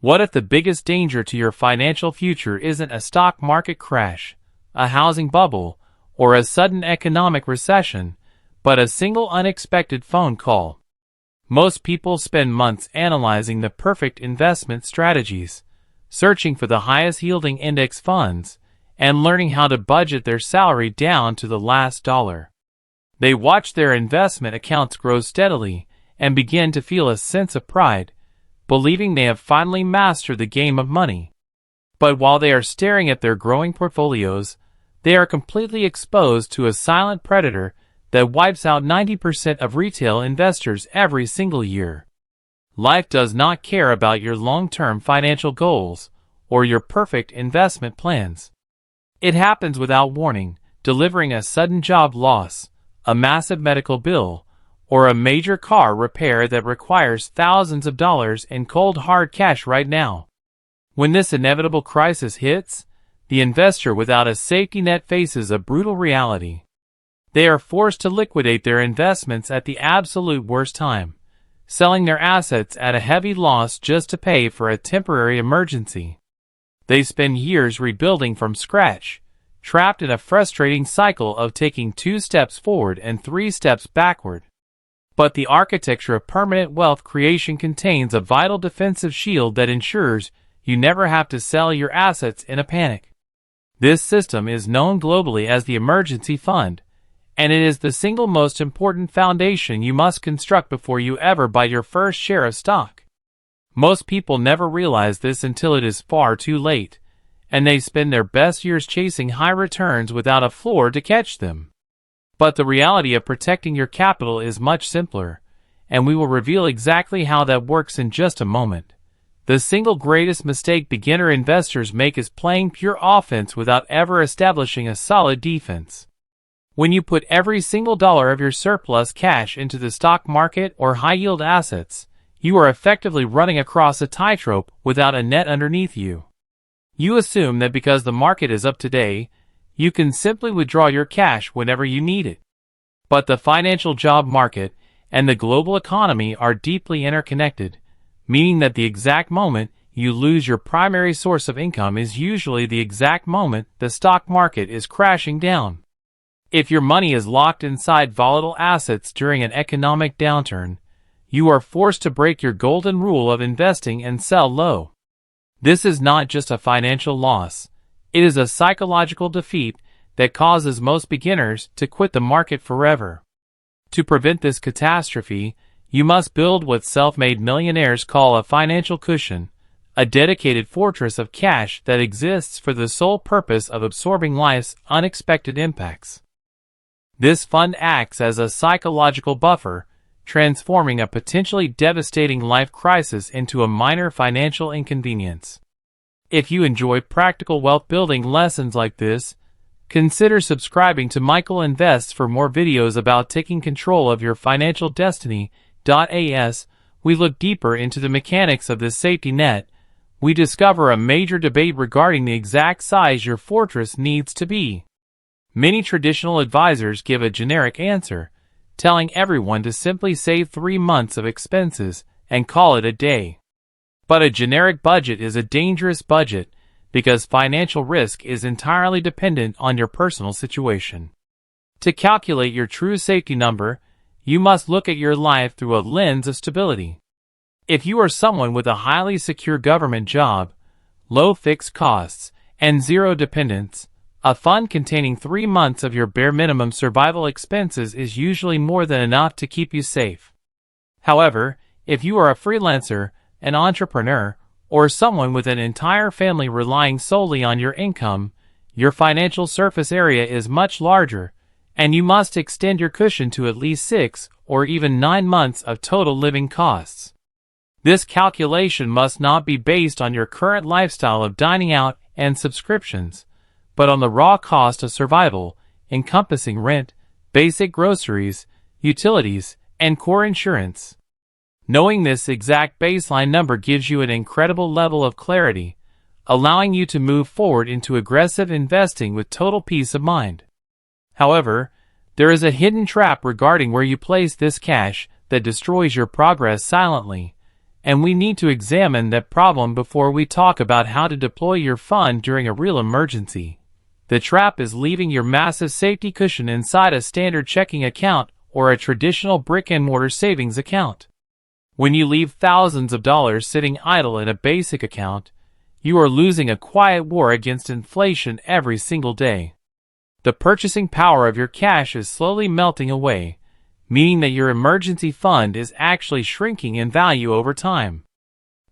What if the biggest danger to your financial future isn't a stock market crash, a housing bubble, or a sudden economic recession, but a single unexpected phone call? Most people spend months analyzing the perfect investment strategies, searching for the highest yielding index funds, and learning how to budget their salary down to the last dollar. They watch their investment accounts grow steadily and begin to feel a sense of pride, believing they have finally mastered the game of money. But while they are staring at their growing portfolios, they are completely exposed to a silent predator that wipes out 90% of retail investors every single year. Life does not care about your long-term financial goals or your perfect investment plans. It happens without warning, delivering a sudden job loss, a massive medical bill, or a major car repair that requires thousands of dollars in cold hard cash right now. When this inevitable crisis hits, the investor without a safety net faces a brutal reality. They are forced to liquidate their investments at the absolute worst time, selling their assets at a heavy loss just to pay for a temporary emergency. They spend years rebuilding from scratch, trapped in a frustrating cycle of taking 2 steps forward and 3 steps backward. But the architecture of permanent wealth creation contains a vital defensive shield that ensures you never have to sell your assets in a panic. This system is known globally as the emergency fund, and it is the single most important foundation you must construct before you ever buy your first share of stock. Most people never realize this until it is far too late, and they spend their best years chasing high returns without a floor to catch them. But the reality of protecting your capital is much simpler, and we will reveal exactly how that works in just a moment. The single greatest mistake beginner investors make is playing pure offense without ever establishing a solid defense. When you put every single dollar of your surplus cash into the stock market or high-yield assets, you are effectively running across a tightrope without a net underneath you. You assume that because the market is up today, you can simply withdraw your cash whenever you need it. But the financial job market and the global economy are deeply interconnected, meaning that the exact moment you lose your primary source of income is usually the exact moment the stock market is crashing down. If your money is locked inside volatile assets during an economic downturn, you are forced to break your golden rule of investing and sell low. This is not just a financial loss. It is a psychological defeat that causes most beginners to quit the market forever. To prevent this catastrophe, you must build what self-made millionaires call a financial cushion, a dedicated fortress of cash that exists for the sole purpose of absorbing life's unexpected impacts. This fund acts as a psychological buffer, transforming a potentially devastating life crisis into a minor financial inconvenience. If you enjoy practical wealth building lessons like this, consider subscribing to Michael Invests for more videos about taking control of your financial destiny. As we look deeper into the mechanics of this safety net, we discover a major debate regarding the exact size your fortress needs to be. Many traditional advisors give a generic answer, telling everyone to simply save 3 months of expenses and call it a day. But a generic budget is a dangerous budget because financial risk is entirely dependent on your personal situation. To calculate your true safety number, you must look at your life through a lens of stability. If you are someone with a highly secure government job, low fixed costs, and zero dependence, a fund containing 3 months of your bare minimum survival expenses is usually more than enough to keep you safe. However, if you are a freelancer, an entrepreneur, or someone with an entire family relying solely on your income, your financial surface area is much larger, and you must extend your cushion to at least 6 or even 9 months of total living costs. This calculation must not be based on your current lifestyle of dining out and subscriptions, but on the raw cost of survival, encompassing rent, basic groceries, utilities, and core insurance. Knowing this exact baseline number gives you an incredible level of clarity, allowing you to move forward into aggressive investing with total peace of mind. However, there is a hidden trap regarding where you place this cash that destroys your progress silently, and we need to examine that problem before we talk about how to deploy your fund during a real emergency. The trap is leaving your massive safety cushion inside a standard checking account or a traditional brick-and-mortar savings account. When you leave thousands of dollars sitting idle in a basic account, you are losing a quiet war against inflation every single day. The purchasing power of your cash is slowly melting away, meaning that your emergency fund is actually shrinking in value over time.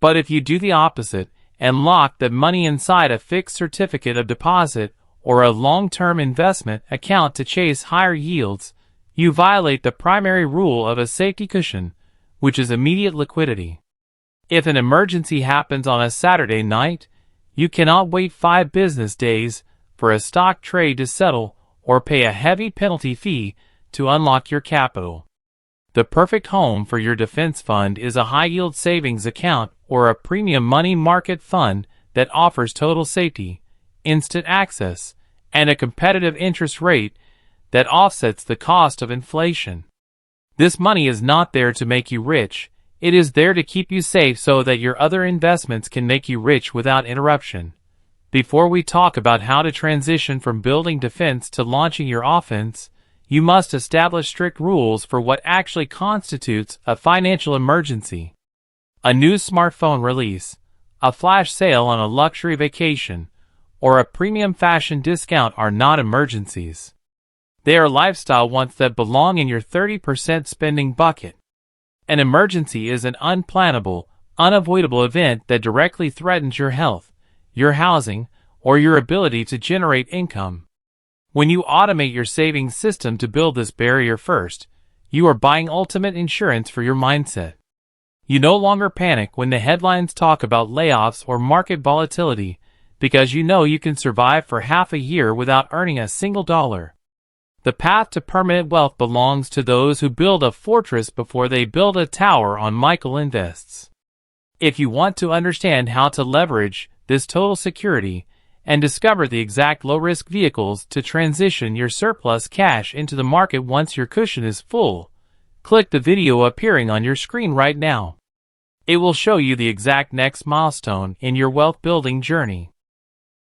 But if you do the opposite and lock that money inside a fixed certificate of deposit or a long-term investment account to chase higher yields, you violate the primary rule of a safety cushion, which is immediate liquidity. If an emergency happens on a Saturday night, you cannot wait 5 business days for a stock trade to settle or pay a heavy penalty fee to unlock your capital. The perfect home for your defense fund is a high-yield savings account or a premium money market fund that offers total safety, instant access, and a competitive interest rate that offsets the cost of inflation. This money is not there to make you rich, it is there to keep you safe so that your other investments can make you rich without interruption. Before we talk about how to transition from building defense to launching your offense, you must establish strict rules for what actually constitutes a financial emergency. A new smartphone release, a flash sale on a luxury vacation, or a premium fashion discount are not emergencies. They are lifestyle wants that belong in your 30% spending bucket. An emergency is an unplannable, unavoidable event that directly threatens your health, your housing, or your ability to generate income. When you automate your savings system to build this barrier first, you are buying ultimate insurance for your mindset. You no longer panic when the headlines talk about layoffs or market volatility, because you know you can survive for half a year without earning a single dollar. The path to permanent wealth belongs to those who build a fortress before they build a tower on Michael Invests. If you want to understand how to leverage this total security and discover the exact low-risk vehicles to transition your surplus cash into the market once your cushion is full, click the video appearing on your screen right now. It will show you the exact next milestone in your wealth-building journey.